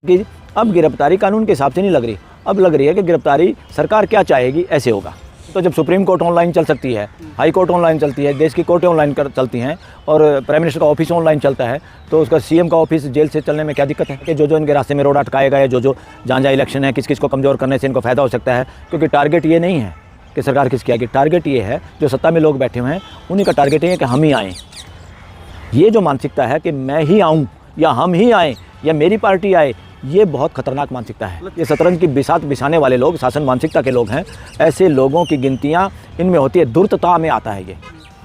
कि अब गिरफ्तारी कानून के हिसाब से नहीं लग रही, अब लग रही है कि गिरफ्तारी सरकार क्या चाहेगी ऐसे होगा। तो जब सुप्रीम कोर्ट ऑनलाइन चल सकती है, हाई कोर्ट ऑनलाइन चलती है, देश की कोर्टें ऑनलाइन चलती हैं और प्राइम मिनिस्टर का ऑफिस ऑनलाइन चलता है, तो उसका सीएम का ऑफिस जेल से चलने में क्या दिक्कत है? कि जो इनके रास्ते में रोड अटकाएगा या जो जहाँ इलेक्शन है, किस किस को कमज़ोर करने से इनको फ़ायदा हो सकता है, क्योंकि टारगेट ये नहीं है कि सरकार किसकी आएगी, टारगेट ये है जो सत्ता में लोग बैठे हुए हैं उन्हीं का टारगेट ये है कि हम ही आएँ। ये जो मानसिकता है कि मैं ही आऊँ या हम ही आएँ या मेरी पार्टी आए, ये बहुत खतरनाक मानसिकता है। ये शतरंज की बिसात बिछाने वाले लोग शासन मानसिकता के लोग हैं। ऐसे लोगों की गिनतियाँ इनमें होती है, धूर्तता में आता है ये।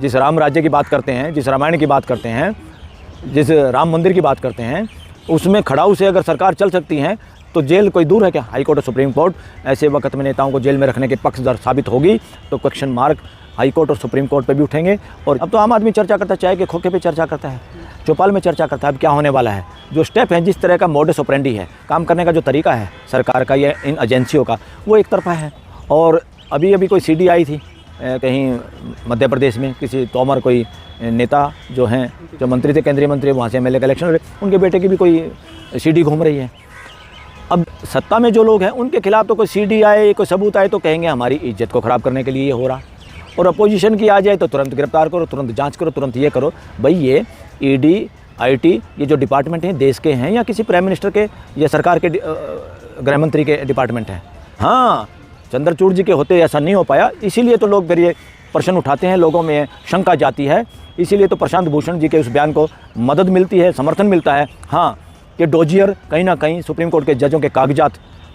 जिस राम राज्य की बात करते हैं, जिस रामायण की बात करते हैं, जिस राम मंदिर की बात करते हैं, उसमें खड़ाऊ से अगर सरकार चल सकती है तो जेल कोई दूर है क्या? हाई कोर्ट और सुप्रीम कोर्ट ऐसे वक्त में नेताओं को जेल में रखने के पक्षधर साबित होगी तो क्वेश्चन मार्क हाई कोर्ट और सुप्रीम कोर्ट पे भी उठेंगे। और अब तो आम आदमी चर्चा करता है, चाय के खोखे पे चर्चा करता है, चौपाल में चर्चा करता है अब क्या होने वाला है। जो स्टेप है, जिस तरह का मोडस ऑपरेंडी है, काम करने का जो तरीका है सरकार का या इन एजेंसियों का, वो एक तरफा है। और अभी कोई सीडी आई थी कहीं मध्य प्रदेश में, किसी तोमर कोई नेता जो हैं, जो मंत्री थे, केंद्रीय मंत्री, वहाँ से एमएलए का इलेक्शन हो रहे, उनके बेटे की भी कोई सीडी घूम रही है। अब सत्ता में जो लोग हैं उनके खिलाफ तो कोई सीडी आए, कोई सबूत आए तो कहेंगे हमारी इज्जत को ख़राब करने के लिए ये हो रहा, और अपोजिशन की आ जाए तो तुरंत गिरफ्तार करो, तुरंत जांच करो, तुरंत ये करो। भाई ये ईडी, आईटी, ये जो डिपार्टमेंट हैं देश के हैं या किसी प्राइम मिनिस्टर के या सरकार के गृह मंत्री के डिपार्टमेंट हैं? हाँ, चंद्रचूड़ जी के होते ऐसा नहीं हो पाया, इसीलिए तो लोग फिर ये प्रश्न उठाते हैं, लोगों में शंका जाती है। इसीलिए तो प्रशांत भूषण जी के उस बयान को मदद मिलती है, समर्थन मिलता है। हाँ, कि डोजियर कहीं ना कहीं सुप्रीम कोर्ट के जजों के कागजात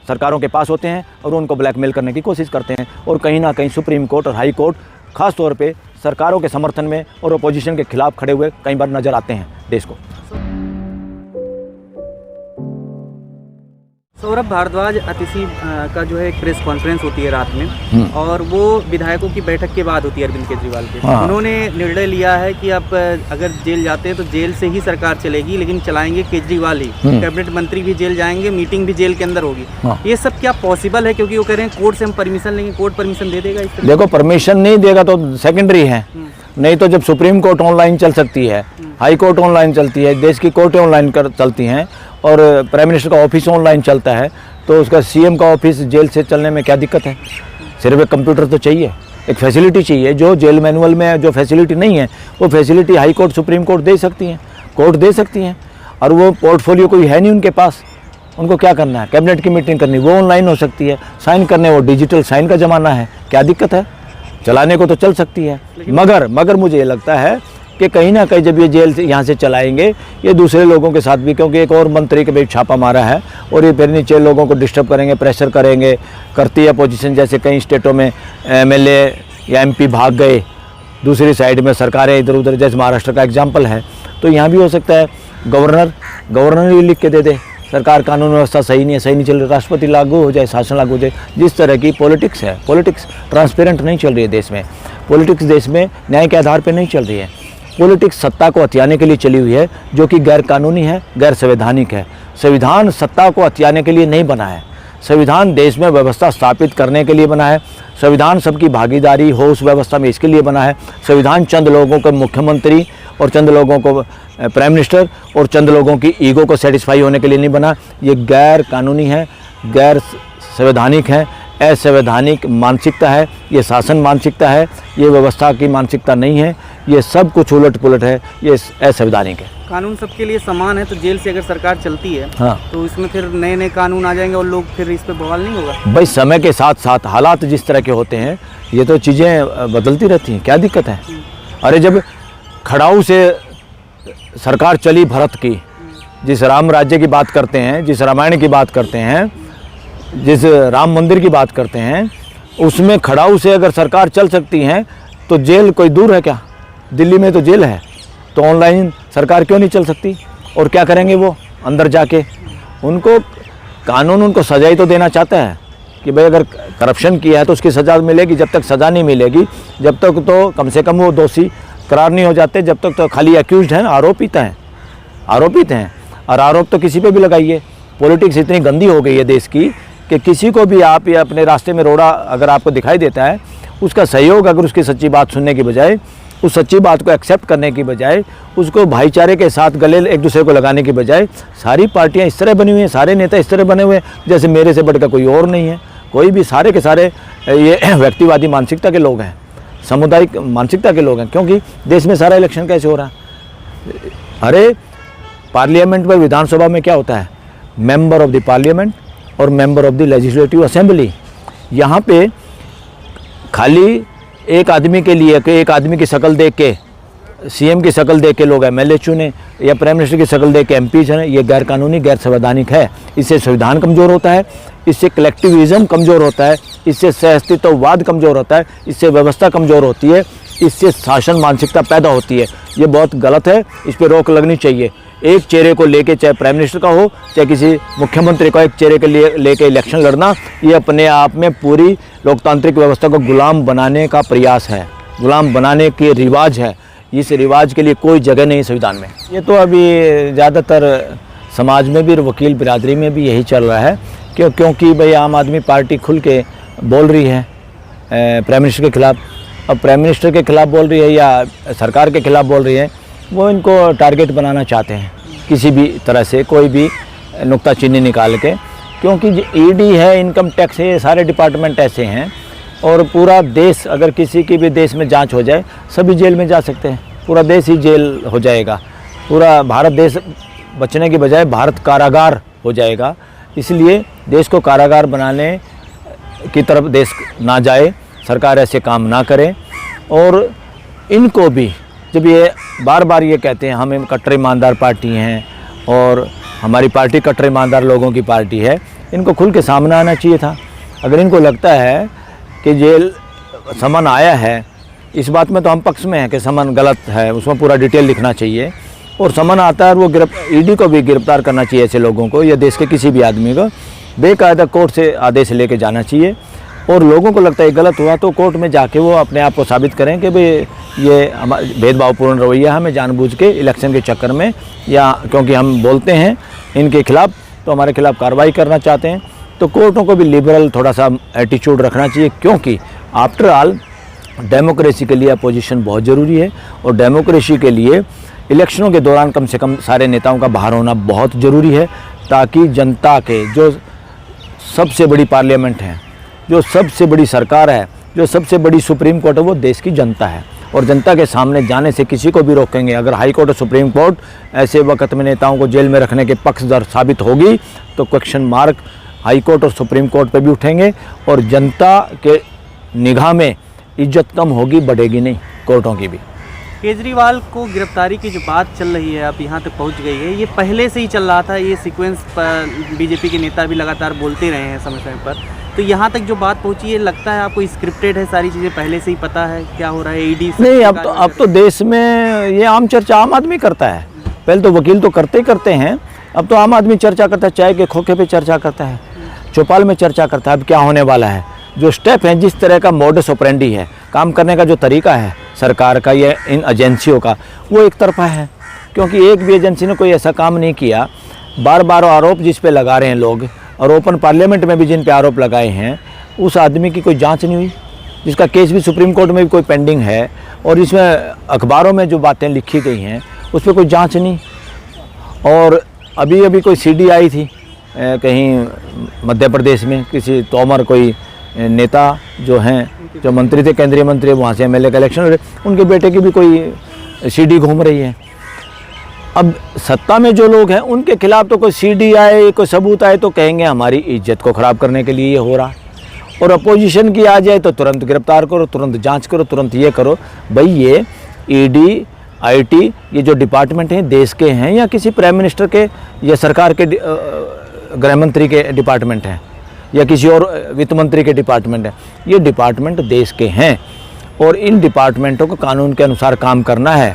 सरकारों के पास होते हैं और उनको ब्लैकमेल करने की कोशिश करते हैं, और कहीं ना कहीं सुप्रीम कोर्ट और हाई कोर्ट खास तौर पे सरकारों के समर्थन में और अपोजिशन के खिलाफ खड़े हुए कई बार नजर आते हैं देश को। सौरभ भारद्वाज अतिथि का जो है एक प्रेस कॉन्फ्रेंस होती है रात में, और वो विधायकों की बैठक के बाद होती है अरविंद केजरीवाल के। उन्होंने निर्णय लिया है कि अब अगर जेल जाते हैं तो जेल से ही सरकार चलेगी, लेकिन चलाएंगे केजरीवाल ही, कैबिनेट मंत्री भी जेल जाएंगे, मीटिंग भी जेल के अंदर होगी। ये सब क्या पॉसिबल है? क्योंकि वो कह रहे हैं कोर्ट से हम परमिशन लेंगे, कोर्ट परमिशन दे देगा? देखो, परमिशन नहीं देगा तो सेकेंडरी है, नहीं तो जब सुप्रीम कोर्ट ऑनलाइन चल सकती है, हाई कोर्ट ऑनलाइन चलती है, देश की कोर्टें ऑनलाइन चलती हैं और प्राइम मिनिस्टर का ऑफिस ऑनलाइन चलता है, तो उसका सीएम का ऑफिस जेल से चलने में क्या दिक्कत है? सिर्फ एक कंप्यूटर तो चाहिए, एक फैसिलिटी चाहिए। जो जेल मैनुअल में जो फैसिलिटी नहीं है वो facility high court, supreme court दे सकती हैं, कोर्ट दे सकती हैं। और वो पोर्टफोलियो कोई है नहीं उनके पास, उनको क्या करना है? कैबिनेट की मीटिंग करनी, वो ऑनलाइन हो सकती है, साइन करने, वो डिजिटल साइन का ज़माना है, क्या दिक्कत है? चलाने को तो चल सकती है। मगर मुझे ये लगता है कि कहीं ना कहीं जब ये जेल से यहाँ से चलाएंगे, ये दूसरे लोगों के साथ भी, क्योंकि एक और मंत्री के भी छापा मारा है और ये फिर नीचे लोगों को डिस्टर्ब करेंगे, प्रेशर करेंगे, करती है अपोजिशन। जैसे कई स्टेटों में एमएलए या एमपी भाग गए, दूसरी साइड में सरकारें इधर उधर, जैसे महाराष्ट्र का एग्जाम्पल है। तो यहाँ भी हो सकता है गवर्नर ही लिख के दे दे सरकार कानून व्यवस्था सही नहीं है, सही नहीं चल रही, राष्ट्रपति लागू हो जाए, शासन लागू हो जाए। जिस तरह की पॉलिटिक्स है, पॉलिटिक्स ट्रांसपेरेंट नहीं चल रही है देश में, पॉलिटिक्स देश में न्याय के आधार पर नहीं चल रही है। पॉलिटिक्स सत्ता को हथियाने के लिए चली हुई है, जो कि गैर कानूनी है, गैर संवैधानिक है। संविधान सत्ता को हथियाने के लिए नहीं बना है, संविधान देश में व्यवस्था स्थापित करने के लिए बना है। संविधान सबकी भागीदारी हो उस व्यवस्था में, इसके लिए बना है। संविधान चंद लोगों को मुख्यमंत्री और चंद लोगों को प्राइम मिनिस्टर और चंद लोगों की ईगो को सेटिस्फाई होने के लिए नहीं बना। ये गैर कानूनी है, गैर संवैधानिक है, असंवैधानिक मानसिकता है, ये शासन मानसिकता है, ये व्यवस्था की मानसिकता नहीं है, ये सब कुछ उलट पुलट है, ये असंवैधानिक है। कानून सबके लिए समान है, तो जेल से अगर सरकार चलती है, हाँ, तो इसमें फिर नए नए कानून आ जाएंगे और लोग फिर इस पर बवाल नहीं होगा? भाई, समय के साथ साथ हालात जिस तरह के होते हैं, ये तो चीज़ें बदलती रहती हैं, क्या दिक्कत है? अरे जब खड़ाऊ से सरकार चली भारत की, जिस राम राज्य की बात करते हैं, जिस रामायण की बात करते हैं, जिस राम मंदिर की बात करते हैं, उसमें खड़ाऊ से अगर सरकार चल सकती है तो जेल कोई दूर है क्या? दिल्ली में तो जेल है, तो ऑनलाइन सरकार क्यों नहीं चल सकती? और क्या करेंगे वो अंदर जाके? उनको कानून उनको सजा ही तो देना चाहता है कि भाई अगर करप्शन किया है तो उसकी सज़ा मिलेगी। जब तक सज़ा नहीं मिलेगी, जब तक तो कम से कम वो दोषी करार नहीं हो जाते, जब तक तो खाली एक्यूज्ड हैं, आरोपित हैं। और आरोप तो किसी पे भी लगाइए। पॉलिटिक्स इतनी गंदी हो गई है देश की कि किसी को भी आप या अपने रास्ते में रोड़ा अगर आपको दिखाई देता है, उसका सहयोग अगर उसकी सच्ची बात सुनने की बजाय उस सच्ची बात को एक्सेप्ट करने की बजाय, उसको भाईचारे के साथ गले एक दूसरे को लगाने की बजाय, सारी पार्टियां इस तरह बनी हुई हैं, सारे नेता इस तरह बने हुए हैं जैसे मेरे से बढ़कर कोई और नहीं है। कोई भी, सारे के सारे ये व्यक्तिवादी मानसिकता के लोग हैं, सामुदायिक मानसिकता के लोग हैं। क्योंकि देश में सारा इलेक्शन कैसे हो रहा है? अरे पार्लियामेंट में, विधानसभा में क्या होता है? मेंबर ऑफ द पार्लियामेंट और member of the legislative assembly. यहाँ पे खाली एक आदमी के लिए, एक आदमी की शक्ल देख के, सीएम की शक्ल देख के लोग एमएलए चुने या प्राइम मिनिस्टर की शक्ल देख के एमपी चुने, ये गैर कानूनी, गैर संवैधानिक है। इससे संविधान कमज़ोर होता है, इससे कलेक्टिविज्म कमज़ोर होता है, इससे सहअस्तित्ववाद कमज़ोर होता है, इससे व्यवस्था कमज़ोर होती है, इससे शासन मानसिकता पैदा होती है। ये बहुत गलत है, इस पर रोक लगनी चाहिए। एक चेहरे को लेके, चाहे प्राइम मिनिस्टर का हो चाहे किसी मुख्यमंत्री का, एक चेहरे के लिए लेके इलेक्शन लड़ना, ये अपने आप में पूरी लोकतांत्रिक व्यवस्था को गुलाम बनाने का प्रयास है, गुलाम बनाने के रिवाज है। इस रिवाज के लिए कोई जगह नहीं संविधान में। ये तो अभी ज़्यादातर समाज में भी और वकील बिरादरी में भी यही चल रहा है क्योंकि भाई आम आदमी पार्टी खुल के बोल रही है प्राइम मिनिस्टर के खिलाफ। अब प्राइम मिनिस्टर के खिलाफ बोल रही है या सरकार के खिलाफ बोल रही है, वो इनको टारगेट बनाना चाहते हैं किसी भी तरह से, कोई भी नुक्ताचीनी निकाल के। क्योंकि ईडी है, इनकम टैक्स है, ये सारे डिपार्टमेंट ऐसे हैं। और पूरा देश, अगर किसी की भी देश में जांच हो जाए, सभी जेल में जा सकते हैं, पूरा देश ही जेल हो जाएगा। पूरा भारत देश बचने की बजाय भारत कारागार हो जाएगा। इसलिए देश को कारागार बनाने की तरफ देश ना जाए, सरकार ऐसे काम ना करे। और इनको भी, जब ये बार बार ये कहते हैं हम कट्टर ईमानदार पार्टी हैं और हमारी पार्टी कट्टर ईमानदार लोगों की पार्टी है, इनको खुल के सामने आना चाहिए था। अगर इनको लगता है कि जेल समन आया है, इस बात में तो हम पक्ष में हैं कि समन गलत है, उसमें पूरा डिटेल लिखना चाहिए। और समन आता है, वो ईडी को भी गिरफ्तार करना चाहिए ऐसे लोगों को, या देश के किसी भी आदमी को बेकायदा कोर्ट से आदेश लेके जाना चाहिए। और लोगों को लगता है गलत हुआ तो कोर्ट में जाके वो अपने आप को साबित करें कि भाई ये भेदभावपूर्ण रवैया हमें जानबूझ के इलेक्शन के चक्कर में, या क्योंकि हम बोलते हैं इनके खिलाफ तो हमारे खिलाफ कार्रवाई करना चाहते हैं। तो कोर्टों को भी लिबरल थोड़ा सा एटीट्यूड रखना चाहिए, क्योंकि आफ्टर ऑल डेमोक्रेसी के लिए अपोजिशन बहुत ज़रूरी है। और डेमोक्रेसी के लिए इलेक्शनों के दौरान कम से कम सारे नेताओं का बाहर होना बहुत ज़रूरी है, ताकि जनता के, जो सबसे बड़ी पार्लियामेंट है, जो सबसे बड़ी सरकार है, जो सबसे बड़ी सुप्रीम कोर्ट है, वो देश की जनता है। और जनता के सामने जाने से किसी को भी रोकेंगे। अगर हाई कोर्ट और सुप्रीम कोर्ट ऐसे वक्त में नेताओं को जेल में रखने के पक्षधर साबित होगी तो क्वेश्चन मार्क हाई कोर्ट और सुप्रीम कोर्ट पे भी उठेंगे और जनता के निगाह में इज्जत कम होगी, बढ़ेगी नहीं कोर्टों की भी। केजरीवाल को गिरफ्तारी की जो बात चल रही है, अब यहाँ तक पहुँच गई है, ये पहले से ही चल रहा था, ये सीक्वेंस पर बीजेपी के नेता भी लगातार बोलते रहे हैं समय समय पर। तो यहाँ तक जो बात पहुँची है, लगता है आपको स्क्रिप्टेड है, सारी चीज़ें पहले से ही पता है क्या हो रहा है? ईडी नहीं, अब तो देश में ये आम चर्चा आम आदमी करता है। पहले तो वकील तो करते हैं, अब तो आम आदमी चर्चा करता है, चाय के खोखे पे चर्चा करता है, चौपाल में चर्चा करता है अब क्या होने वाला है। जो स्टेप हैं, जिस तरह का मोडस ऑपरेंडी है, काम करने का जो तरीका है सरकार का या इन एजेंसियों का, वो एक तरफा है। क्योंकि एक भी एजेंसी ने कोई ऐसा काम नहीं किया। बार बार आरोप जिस पे लगा रहे हैं लोग, और ओपन पार्लियामेंट में भी जिन पे आरोप लगाए हैं, उस आदमी की कोई जांच नहीं हुई, जिसका केस भी सुप्रीम कोर्ट में भी कोई पेंडिंग है। और इसमें अखबारों में जो बातें लिखी गई हैं उस पर कोई जांच नहीं। और अभी कोई सीडी आई थी कहीं मध्य प्रदेश में, किसी तोमर कोई नेता जो हैं, जो मंत्री थे, केंद्रीय मंत्री, वहाँ से एमएलए का इलेक्शन, उनके बेटे की भी कोई सीडी घूम रही है। अब सत्ता में जो लोग हैं उनके खिलाफ तो कोई सीडी आए, कोई सबूत आए तो कहेंगे हमारी इज्जत को ख़राब करने के लिए ये हो रहा। और अपोजिशन की आ जाए तो तुरंत गिरफ्तार करो, तुरंत जांच करो, तुरंत ये करो। भाई ये ईडी, आईटी, ये जो डिपार्टमेंट हैं देश के हैं या किसी प्राइम मिनिस्टर के या सरकार के गृह मंत्री के डिपार्टमेंट हैं या किसी और वित्त मंत्री के डिपार्टमेंट हैं? ये डिपार्टमेंट देश के हैं और इन डिपार्टमेंटों को कानून के अनुसार काम करना है।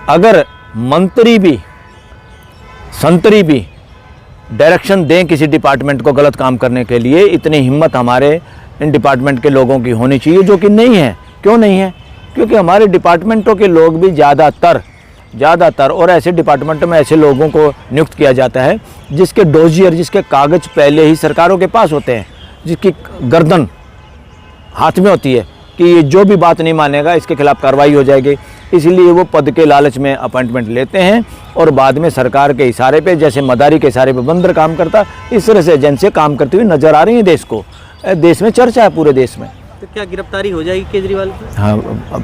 अगर मंत्री भी, संतरी भी डायरेक्शन दें किसी डिपार्टमेंट को गलत काम करने के लिए, इतनी हिम्मत हमारे इन डिपार्टमेंट के लोगों की होनी चाहिए, जो कि नहीं है। क्यों नहीं है? क्योंकि हमारे डिपार्टमेंटों के लोग भी ज़्यादातर और ऐसे डिपार्टमेंटों में ऐसे लोगों को नियुक्त किया जाता है जिसके डोजियर, जिसके कागज़ पहले ही सरकारों के पास होते हैं, जिसकी गर्दन हाथ में होती है कि ये जो भी बात नहीं मानेगा इसके खिलाफ कार्रवाई हो जाएगी। इसलिए वो पद के लालच में अपॉइंटमेंट लेते हैं और बाद में सरकार के इशारे पे, जैसे मदारी के इशारे पे बंदर काम करता, इस तरह से एजेंसियाँ काम करती हुई नजर आ रही हैं देश को। देश में चर्चा है पूरे देश में। तो क्या गिरफ्तारी हो जाएगी केजरीवाल की? हाँ,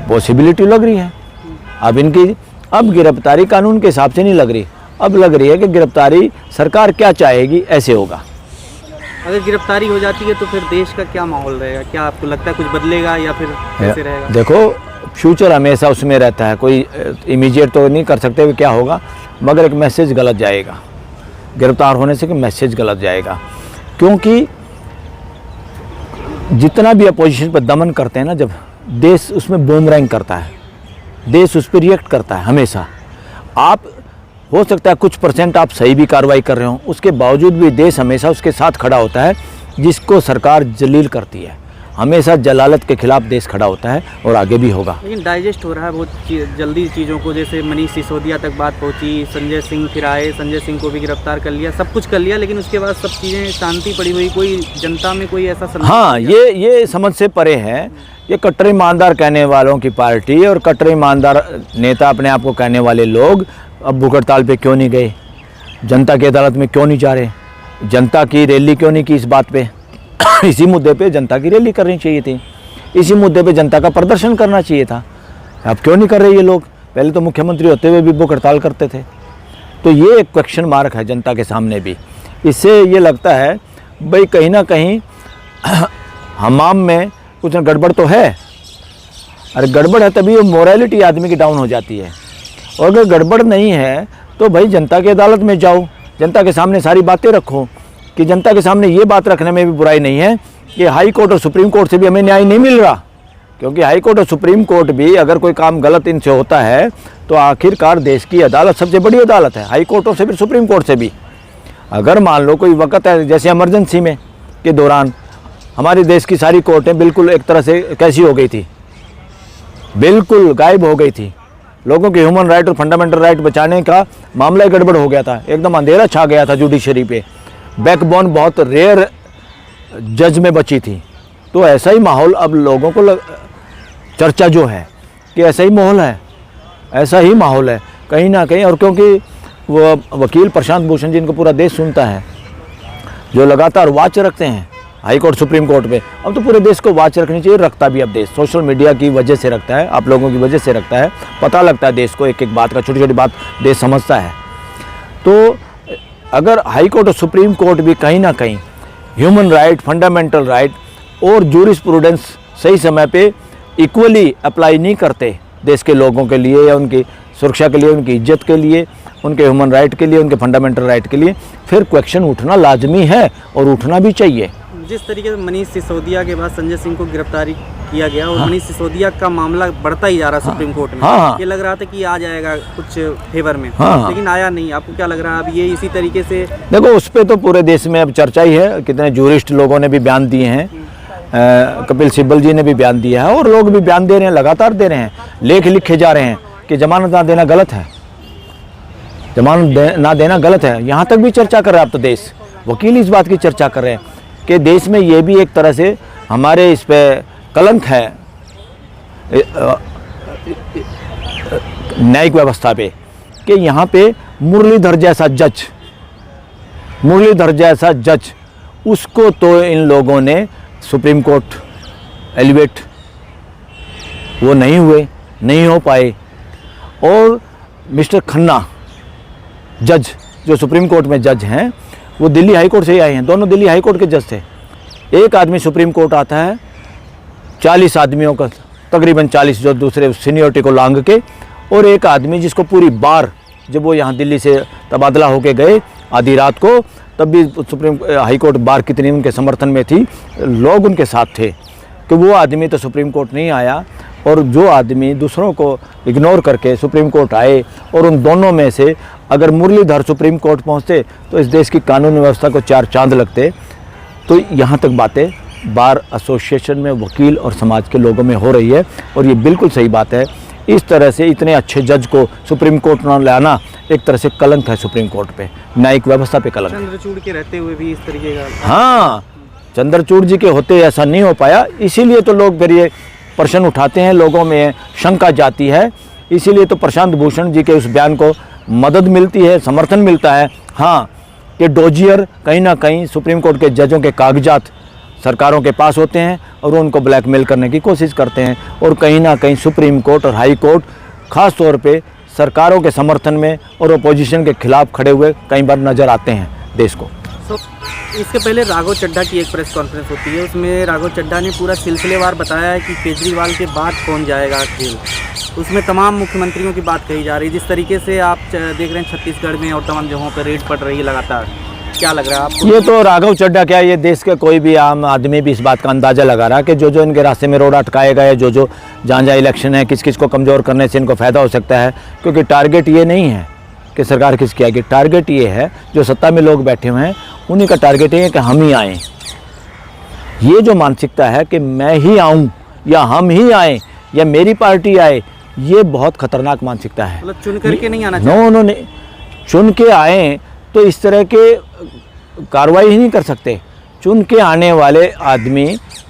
पॉसिबिलिटी लग रही है। अब इनकी गिरफ्तारी कानून के हिसाब से नहीं लग रही, अब लग रही है कि गिरफ्तारी सरकार क्या चाहेगी ऐसे होगा। अगर गिरफ्तारी हो जाती है तो फिर देश का क्या माहौल रहेगा? क्या आपको लगता है कुछ बदलेगा या फिर कैसे रहेगा? देखो, फ्यूचर हमेशा उसमें रहता है, कोई इमीडिएट तो नहीं कर सकते कि क्या होगा, मगर एक मैसेज गलत जाएगा गिरफ्तार होने से, कि मैसेज गलत जाएगा। क्योंकि जितना भी अपोजिशन पर दमन करते हैं ना, जब देश उसमें बूमरैंग करता है, देश उस पर रिएक्ट करता है हमेशा। आप हो सकता है कुछ % आप सही भी कार्रवाई कर रहे हो, उसके बावजूद भी देश हमेशा उसके साथ खड़ा होता है जिसको सरकार जलील करती है। हमेशा जलालत के खिलाफ देश खड़ा होता है और आगे भी होगा। लेकिन डाइजेस्ट हो रहा है बहुत जल्दी चीज़ों को, जैसे मनीष सिसोदिया तक बात पहुंची, संजय सिंह फिर आए, संजय सिंह को भी गिरफ्तार कर लिया, सब कुछ कर लिया, लेकिन उसके बाद सब चीज़ें शांति पड़ी हुई, कोई जनता में कोई ऐसा हाँ, ये समझ से परे है। ये कट्टर ईमानदार कहने वालों की पार्टी और कट्टर ईमानदार नेता अपने आप को कहने वाले लोग अब भूख हड़ताल पे क्यों नहीं गए, जनता की अदालत में क्यों नहीं जा रहे, जनता की रैली क्यों नहीं की इस बात पे? इसी मुद्दे पे जनता की रैली करनी चाहिए थी, इसी मुद्दे पे जनता का प्रदर्शन करना चाहिए था। अब क्यों नहीं कर रहे ये लोग? पहले तो मुख्यमंत्री होते हुए भी भूख हड़ताल करते थे। तो ये एक क्वेश्चन मार्क है जनता के सामने भी। इससे ये लगता है भाई कहीं ना कहीं हमाम में कुछ गड़बड़ तो है। अरे गड़बड़ है तभी वो मोरालिटी आदमी की डाउन हो जाती है, और अगर गड़बड़ नहीं है तो भाई जनता की अदालत में जाओ, जनता के सामने सारी बातें रखो। कि जनता के सामने ये बात रखने में भी बुराई नहीं है कि हाई कोर्ट और सुप्रीम कोर्ट से भी हमें न्याय नहीं मिल रहा, क्योंकि हाई कोर्ट और सुप्रीम कोर्ट भी अगर कोई काम गलत इनसे होता है तो आखिरकार देश की अदालत सबसे बड़ी अदालत है, हाई कोर्टों से भी सुप्रीम कोर्ट से भी। अगर मान लो कोई वक्त है, जैसे इमरजेंसी में के दौरान हमारे देश की सारी कोर्टें बिल्कुल एक तरह से कैसी हो गई थी, बिल्कुल गायब हो गई थी। लोगों के ह्यूमन राइट और फंडामेंटल राइट बचाने का मामला गड़बड़ हो गया था, एकदम अंधेरा छा गया था जुडिशरी पे, बैकबोन बहुत रेयर जज में बची थी। तो ऐसा ही माहौल अब लोगों को चर्चा जो है कि ऐसा ही माहौल है, ऐसा ही माहौल है कहीं ना कहीं। और क्योंकि वो वकील प्रशांत भूषण जी, इनको पूरा देश सुनता है, जो लगातार वाच रखते हैं हाई कोर्ट सुप्रीम कोर्ट पे, अब तो पूरे देश को वाच रखनी चाहिए, रखता भी अब देश सोशल मीडिया की वजह से रखता है, आप लोगों की वजह से रखता है, पता लगता है देश को एक एक बात का, छोटी छोटी बात देश समझता है। तो अगर हाई कोर्ट और सुप्रीम कोर्ट भी कहीं ना कहीं ह्यूमन राइट, फंडामेंटल राइट और जूरिस्प्रूडेंस सही समय पे इक्वली अप्लाई नहीं करते देश के लोगों के लिए या उनकी सुरक्षा के लिए, उनकी इज्जत के लिए, उनके ह्यूमन राइट के लिए, उनके फंडामेंटल राइट के लिए, फिर क्वेश्चन उठना लाजमी है और उठना भी चाहिए। जिस तरीके से मनीष सिसोदिया के बाद संजय सिंह को गिरफ्तारी किया गया और मनीष सिसोदिया का मामला बढ़ता ही जा रहा सुप्रीम कोर्ट में, ये लग रहा था कि आ जाएगा कुछ फेवर में, लेकिन आया नहीं। आपको क्या लग रहा है अब ये इसी तरीके से? देखो, उस पर तो पूरे देश में अब चर्चा ही है, कितने जूरिस्ट लोगों ने भी बयान दिए हैं, कपिल सिब्बल जी ने भी बयान दिया है और लोग भी बयान दे रहे हैं, लगातार दे रहे हैं, लेख लिखे जा रहे हैं कि जमानत ना देना गलत है, जमानत ना देना गलत है। यहाँ तक भी चर्चा कर रहा है अब तो देश, वकील इस बात की चर्चा कर रहे हैं कि देश में ये भी एक तरह से हमारे इस पे कलंक है न्यायिक व्यवस्था पे, कि यहाँ पे मुरलीधर जैसा जज उसको तो इन लोगों ने सुप्रीम कोर्ट एलिवेट वो नहीं हुए, नहीं हो पाए। और मिस्टर खन्ना जज जो सुप्रीम कोर्ट में जज हैं, वो दिल्ली हाई कोर्ट से ही आए हैं, दोनों दिल्ली हाई कोर्ट के जज थे। एक आदमी सुप्रीम कोर्ट आता है 40 आदमियों का, तकरीबन 40 जो दूसरे सीनियरिटी को लांग के, और एक आदमी जिसको पूरी बार, जब वो यहाँ दिल्ली से तबादला होके गए आधी रात को, तब भी सुप्रीम हाई कोर्ट बार कितनी उनके समर्थन में थी, लोग उनके साथ थे, कि वो आदमी तो सुप्रीम कोर्ट नहीं आया, और जो आदमी दूसरों को इग्नोर करके सुप्रीम कोर्ट आए, और उन दोनों में से अगर मुरलीधर सुप्रीम कोर्ट पहुंचते तो इस देश की कानून व्यवस्था को 4 चांद लगते। तो यहाँ तक बातें बार एसोसिएशन में, वकील और समाज के लोगों में हो रही है, और ये बिल्कुल सही बात है। इस तरह से इतने अच्छे जज को सुप्रीम कोर्ट न लाना एक तरह से कलंक है सुप्रीम कोर्ट पे, न्यायिक व्यवस्था पे कलंक। चंद्रचूड़ के रहते हुए भी इस तरीके का, हाँ, चंद्रचूड़ जी के होते ऐसा नहीं हो पाया, इसीलिए तो लोग फिर ये प्रश्न उठाते हैं, लोगों में शंका जाती है इसीलिए तो प्रशांत भूषण जी के उस बयान को मदद मिलती है, समर्थन मिलता है। हाँ, कि डोजियर कहीं ना कहीं सुप्रीम कोर्ट के जजों के कागजात सरकारों के पास होते हैं और वो उनको ब्लैकमेल करने की कोशिश करते हैं, और कहीं ना कहीं सुप्रीम कोर्ट और हाई कोर्ट ख़ास तौर पे सरकारों के समर्थन में और अपोजिशन के खिलाफ खड़े हुए कई बार नज़र आते हैं देश को। इसके पहले राघव चड्ढा की एक प्रेस कॉन्फ्रेंस होती है, उसमें राघव चड्ढा ने पूरा सिलसिलेवार बताया है कि केजरीवाल के बाद कौन जाएगा जेल। उसमें तमाम मुख्यमंत्रियों की बात कही जा रही है। जिस तरीके से आप देख रहे हैं छत्तीसगढ़ में और तमाम जगहों पर रेड पड़ रही है लगातार, क्या लग रहा है आपको? ये तो राघव चड्ढा क्या, ये देश के कोई भी आम आदमी भी इस बात का अंदाज़ा लगा रहा है कि जो जो इनके रास्ते में रोड अटकाए गए, जो जो जहाँ जहाँ इलेक्शन है, किस किस को कमज़ोर करने से इनको फ़ायदा हो सकता है। क्योंकि टारगेट ये नहीं है कि सरकार किसकी आएगी, टारगेट ये है जो सत्ता में लोग बैठे हुए हैं उन्हीं का टारगेट ये है कि हम ही आएँ। ये जो मानसिकता है कि मैं ही आऊँ या हम ही आएँ या मेरी पार्टी आए, ये बहुत ख़तरनाक मानसिकता है। मतलब चुन करके नहीं आना चाहिए। नो, उन्होंने चुन के आए तो इस तरह के कार्रवाई ही नहीं कर सकते। चुन के आने वाले आदमी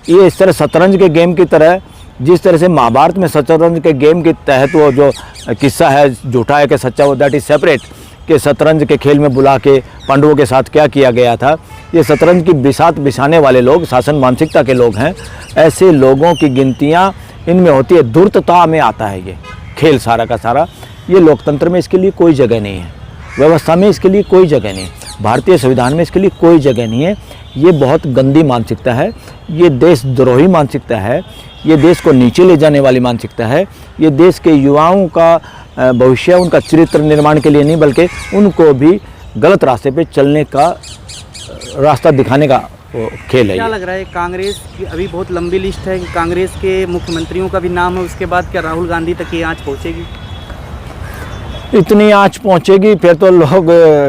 ये इस तरह शतरंज के गेम की तरह, जिस तरह से महाभारत में शतरंज के गेम के तहत वो जो किस्सा है झूठा है कि सच्चा, वो दैट इज़ सेपरेट, कि शतरंज के खेल में बुला के पांडवों के साथ क्या किया गया था। ये शतरंज की बिसात बिछाने वाले लोग शासन मानसिकता के लोग हैं। ऐसे लोगों की गिनतियाँ इनमें होती है, धूर्तता में आता है ये खेल सारा का सारा। ये लोकतंत्र में इसके लिए कोई जगह नहीं है, व्यवस्था में इसके लिए कोई जगह नहीं है, भारतीय संविधान में इसके लिए कोई जगह नहीं है। ये बहुत गंदी मानसिकता है, ये देशद्रोही मानसिकता है, ये देश को नीचे ले जाने वाली मानसिकता है। ये देश के युवाओं का भविष्य, उनका चरित्र निर्माण के लिए नहीं, बल्कि उनको भी गलत रास्ते पे चलने का रास्ता दिखाने का खेल है। क्या लग रहा है कांग्रेस की अभी बहुत लंबी लिस्ट है कि कांग्रेस के मुख्यमंत्रियों का भी नाम है, उसके बाद क्या राहुल गांधी तक ये आँच पहुँचेगी? इतनी आँच पहुँचेगी फिर तो लोग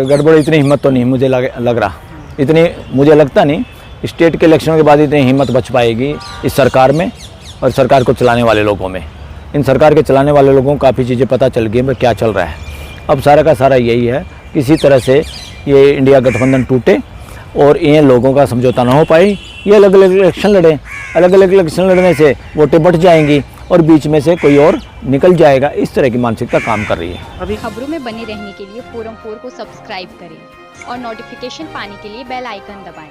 गड़बड़, इतनी हिम्मत तो नहीं मुझे लग रहा, इतनी मुझे लगता नहीं स्टेट के इलेक्शनों के बाद इतनी हिम्मत बच पाएगी इस सरकार में और सरकार को चलाने वाले लोगों में। इन सरकार के चलाने वाले लोगों को काफ़ी चीज़ें पता चल गई है क्या चल रहा है। अब सारा का सारा यही है, किसी तरह से ये इंडिया गठबंधन टूटे और इन लोगों का समझौता ना हो पाए। ये अलग अलग इलेक्शन लड़ें, अलग अलग इलेक्शन लड़ने से वोटें बढ़ जाएंगी और बीच में से कोई और निकल जाएगा। इस तरह की मानसिकता काम कर रही है। अभी खबरों में बने रहने के लिए फोरम 4 को सब्सक्राइब करें और नोटिफिकेशन पाने के लिए बेल आइकन दबाएं।